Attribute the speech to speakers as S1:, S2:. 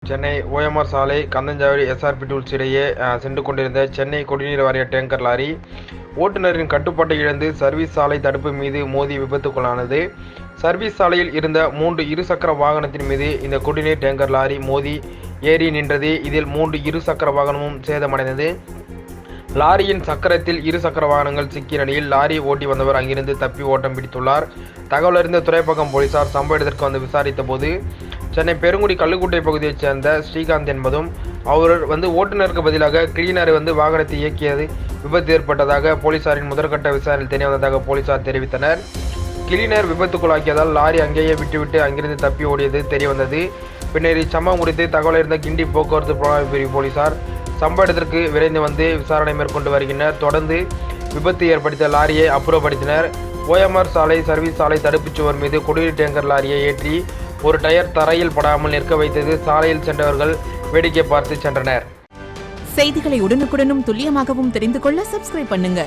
S1: Chennai OMR சாலை Kandanchavadi SRP tools இடையே சென்று கொண்டிருந்த சென்னை குடிநீர் வாரிய டேங்கர் லாரி ஓட்டுநரின் கட்டுப்பாட்டை இழந்து சர்வீஸ் சாலை தடுப்பு மீது மோதி விபத்துக்குள்ளானது. சர்வீஸ் சாலையில் இருந்த 3 இருசக்கர வாகனத்தின் மீது இந்த குடிநீர் டேங்கர் லாரி மோதி ஏறி நின்றது. இதில் 3 இருசக்கர வாகனமும் சேதமடைந்தது. லாரியின் சக்கரத்தில் இருசக்கர வாகனங்கள் சிக்கிய நிலையில் லாரி ஓட்டி வந்தவர் அங்கிருந்து தப்பி ஓட்டம் பிடித்துள்ளார். தகவல் அறிந்த துறைப்பக்கம் போலீசார் சம்பவ இடத்திற்கு வந்து விசாரித்த போது சென்னை பெருங்குடி கல்லுக்குட்டை பகுதியைச் சேர்ந்த ஸ்ரீகாந்த் என்பதும் அவர் ஓட்டுநருக்கு பதிலாக கிளீனர் வாகனத்தை இயக்கியது விபத்து ஏற்பட்டதாக போலீசாரின் முதற்கட்ட விசாரணையில் தெரிய வந்ததாக போலீசார் தெரிவித்தனர். கிளீனர் விபத்துக்குள்ளாக்கியதால் லாரி அங்கேயே விட்டுவிட்டு அங்கிருந்து தப்பி ஓடியது தெரியவந்தது. பின்னர் இச்சம்பவம் குறித்து தகவல் அறிந்த கிண்டி போக்குவரத்து புலனாய்வு பிரிவு போலீசார் சம்பவ இடத்திற்கு விரைந்து விசாரணை மேற்கொண்டு வருகின்றனர். தொடர்ந்து விபத்து ஏற்படுத்திய லாரியை அப்புறப்படுத்தினர். ஓஎம்ஆர் சாலை சர்வீஸ் சாலை தடுப்புச் சுவர் மீது குடிநீர் டேங்கர் லாரியை ஏற்றி ஒரு டயர் தரையில் படாமல் நிற்க வைத்தது சாலையில் சென்றவர்கள் வேடிக்கை பார்த்து சென்றனர்.
S2: செய்திகளை உடனுக்குடனும் துல்லியமாகவும் தெரிந்து கொள்ள சப்ஸ்கிரைப் பண்ணுங்க.